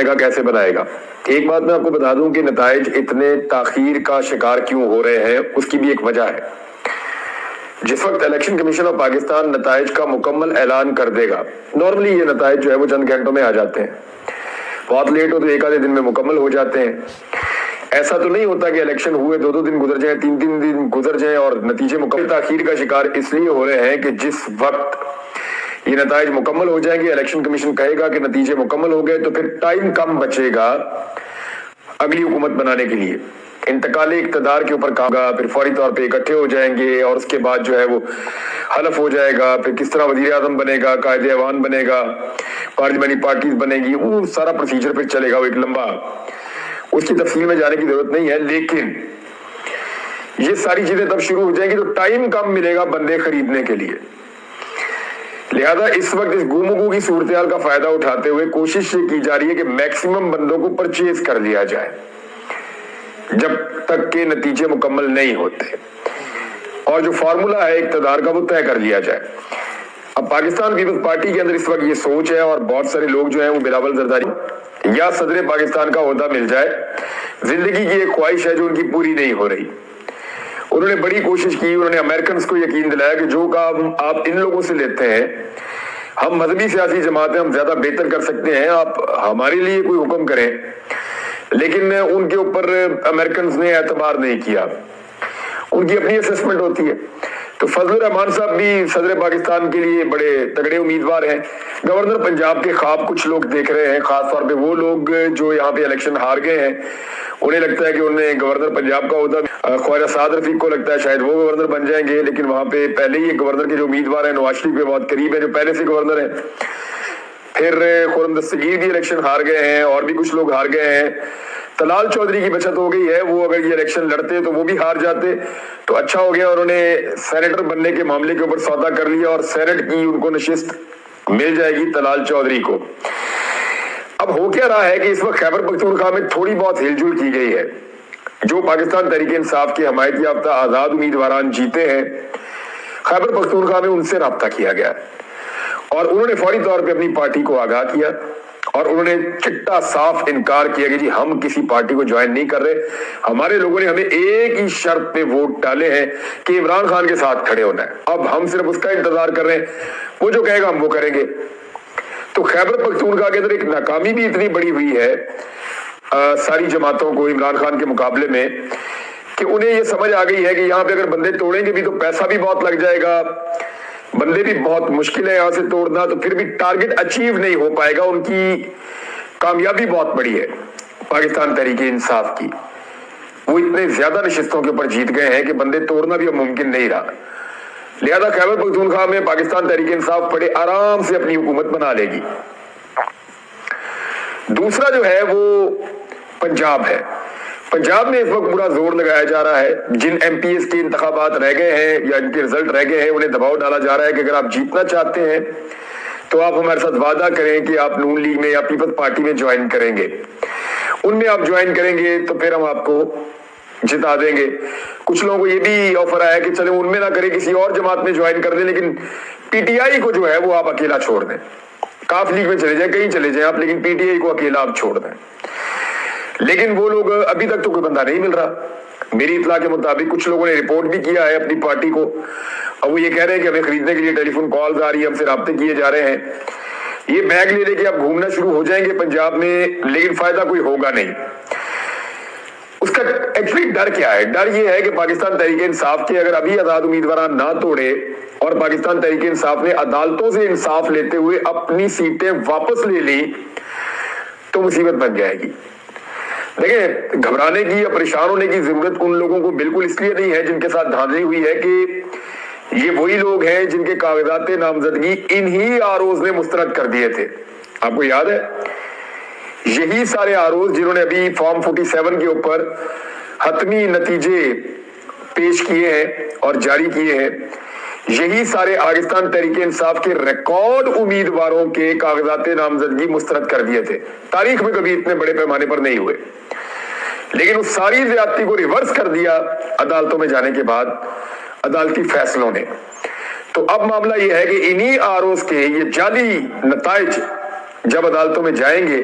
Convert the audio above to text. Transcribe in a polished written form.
گا کیسے بنائے گا. ایک بات میں آپ کو بتا دوں کہ نتائج اتنے تاخیر کا شکار کیوں ہو رہے ہیں اس کی بھی ایک وجہ ہے. جس وقت الیکشن کمیشن آف پاکستان نتائج کا مکمل اعلان کر دے گا، نارملی یہ نتائج جو ہے وہ چند گھنٹوں میں آ جاتے ہیں، بہت لیٹ ہو تو ایک آدھے دن میں مکمل ہو جاتے ہیں. ایسا تو نہیں ہوتا کہ الیکشن ہوئے 2 دن گزر جائیں، 3 دن گزر جائیں اور نتیجے مکمل. تاخیر کا شکار اس لیے ہو رہے ہیں کہ جس وقت یہ نتائج مکمل ہو جائیں گے، الیکشن کمیشن کہے گا کہ نتیجے مکمل ہو گئے، تو پھر ٹائم کم بچے گا اگلی حکومت بنانے کے لیے. انتقالی اقتدار کے اوپر کام گا، پھر فوری طور پہ اکٹھے ہو جائیں گے اور اس کے بعد جو ہے وہ حلف ہو جائے گا، پھر کس طرح وزیر اعظم بنے گا، قائد ایوان بنے گا، پارلیمانی پارٹیز بنے گی، وہ سارا پروسیجر پھر چلے گا، وہ ایک لمبا. اس کی تفصیل میں جانے کی ضرورت نہیں ہے، لیکن یہ ساری چیزیں تب شروع ہو جائیں گی تو ٹائم کم ملے گا بندے خریدنے کے لیے. لہذا اس وقت اس گومگو کی صورتحال کا فائدہ اٹھاتے ہوئے کوشش یہ کی جا رہی ہے کہ میکسیمم بندوں کو پرچیز کر لیا جائے جب تک کہ نتیجے مکمل نہیں ہوتے، اور جو فارمولا ہے اقتدار کا وہ طے کر لیا جائے. اب پاکستان پیپلز پارٹی کے اندر اس وقت یہ سوچ ہے اور بہت سارے لوگ جو ہیں وہ بلاول زرداری یا صدر پاکستان کا عہدہ مل جائے، زندگی کی ایک خواہش ہے جو ان کی پوری نہیں ہو رہی. انہوں نے بڑی کوشش کی، انہوں نے امریکنز کو یقین دلایا کہ جو کام آپ ان لوگوں سے لیتے ہیں، ہم مذہبی سیاسی جماعتیں ہم زیادہ بہتر کر سکتے ہیں، آپ ہمارے لیے کوئی حکم کریں. لیکن ان کے اوپر امریکنز نے اعتبار نہیں کیا، ان کی اپنی اسسمنٹ ہوتی ہے. تو فضل الرحمان صاحب بھی صدر پاکستان کے لیے بڑے تگڑے امیدوار ہیں. گورنر پنجاب کے خواب کچھ لوگ دیکھ رہے ہیں، خاص طور پہ وہ لوگ جو یہاں پہ الیکشن ہار گئے ہیں، انہیں لگتا ہے کہ انہیں گورنر پنجاب کا عہدہ. خواجہ سعد رفیق کو لگتا ہے شاید وہ گورنر بن جائیں گے، لیکن وہاں پہ پہلے ہی گورنر کے جو امیدوار ہیں نواز شریف کے بہت قریب ہیں جو پہلے سے گورنر ہیں. پھر خرم دستگیر بھی الیکشن ہار گئے ہیں اور بھی کچھ لوگ ہار گئے ہیں. طلال چودھری کی بچت ہو گئی ہے، وہ اگر یہ الیکشن لڑتے تو وہ بھی ہار جاتے، تو اچھا ہو گیا انہوں نے سینیٹر بننے کے معاملے کے اوپر سودا کر لیا اور سینٹ کی ان کو نشست مل جائے گی طلال چودھری کو. اب ہو کیا رہا ہے کہ اس وقت خیبر پختونخوا میں تھوڑی بہت ہل جل کی گئی ہے. جو پاکستان تحریک انصاف کے حمایت یافتہ آزاد امیدواران جیتے ہیں، خیبر پختونخوا میں ان سے رابطہ کیا گیا اور انہوں نے فوری طور پہ اپنی پارٹی کو آگاہ کیا اور انہوں نے چٹا صاف انکار کیا کہ جی ہم کسی پارٹی کو جوائن نہیں کر رہے، ہمارے لوگوں نے ہمیں ایک ہی شرط پہ ووٹ ڈالے ہیں کہ عمران خان کے ساتھ کھڑے ہونا ہے، اب ہم صرف اس کا انتظار کر رہے ہیں، وہ جو کہے گا ہم وہ کریں گے. تو خیبر پختونخوا کے اندر ایک ناکامی بھی اتنی بڑی ہوئی ہے ساری جماعتوں کو عمران خان کے مقابلے میں کہ انہیں یہ سمجھ آ گئی ہے کہ یہاں پہ اگر بندے توڑیں گے بھی تو پیسہ بھی بہت لگ جائے گا، بندے بھی بہت مشکل ہے یہاں سے توڑنا، تو پھر بھی ٹارگٹ اچیو نہیں ہو پائے گا. ان کی کامیابی بہت بڑی ہے پاکستان تحریک انصاف کی، وہ اتنے زیادہ نشستوں کے اوپر جیت گئے ہیں کہ بندے توڑنا بھی اب ممکن نہیں رہا. لہذا خیبر پختونخوا میں پاکستان تحریک انصاف بڑے آرام سے اپنی حکومت بنا لے گی. دوسرا جو ہے وہ پنجاب ہے. پنجاب میں اس وقت پورا زور لگایا جا رہا ہے، جن ایم پی ایس کے انتخابات رہ گئے ہیں یا ان کے رزلٹ رہ گئے ہیں انہیں دباؤ ڈالا جا رہا ہے کہ اگر آپ جیتنا چاہتے ہیں تو آپ ہمارے ساتھ وعدہ کریں کہ آپ نون لیگ میں یا پیپلز پارٹی میں جوائن کریں گے، ان میں آپ جوائن کریں گے تو پھر ہم آپ کو جتا دیں گے. کچھ لوگوں کو یہ بھی آفر آیا کہ چلیں ان میں نہ کریں کسی اور جماعت میں جوائن کر دیں، لیکن پی ٹی آئی کو جو ہے وہ آپ اکیلا چھوڑ دیں، کاف لیگ میں چلے جائیں کہیں چلے جائیں آپ، لیکن پی ٹی آئی کو اکیلا آپ چھوڑ دیں. لیکن وہ لوگ ابھی تک تو کوئی بندہ نہیں مل رہا. میری اطلاع کے مطابق کچھ لوگوں نے رپورٹ بھی کیا ہے اپنی پارٹی کو، اور وہ یہ کہہ رہے ہیں کہ ہمیں خریدنے کے لیے ٹیلی فون کالز آ رہی ہیں، ہم سے رابطے کیے جا رہے ہیں. یہ بیگ لے لے کے اب گھومنا شروع ہو جائیں گے پنجاب میں، لیکن فائدہ کوئی ہوگا نہیں. اس کا ایکچولی ڈر کیا ہے؟ ڈر یہ ہے کہ پاکستان تحریک انصاف کے اگر ابھی آزاد امیدواران نہ توڑے اور پاکستان تحریک انصاف نے عدالتوں سے انصاف لیتے ہوئے اپنی سیٹیں واپس لے لی تو مصیبت بن جائے گی. دیکھیں، گھبرانے کی یا پریشان ہونے کی ضرورت ان لوگوں کو بالکل اس لیے نہیں ہے جن کے ساتھ دھاندلی ہوئی ہے کہ یہ وہی لوگ ہیں جن کے کاغذات نامزدگی انہی آروز نے مسترد کر دیے تھے. آپ کو یاد ہے یہی سارے آروز جنہوں نے ابھی فارم 47 کے اوپر حتمی نتیجے پیش کیے ہیں اور جاری کیے ہیں، یہی سارے پاکستان تحریک انصاف کے ریکارڈ امیدواروں کے کاغذات نامزدگی مسترد کر دیے تھے. تاریخ میں کبھی اتنے بڑے پیمانے پر نہیں ہوئے، لیکن اس ساری زیادتی کو ریورس کر دیا عدالتوں میں جانے کے بعد عدالتی فیصلوں نے. تو اب معاملہ یہ ہے کہ انہی آروز کے یہ جعلی نتائج جب عدالتوں میں جائیں گے،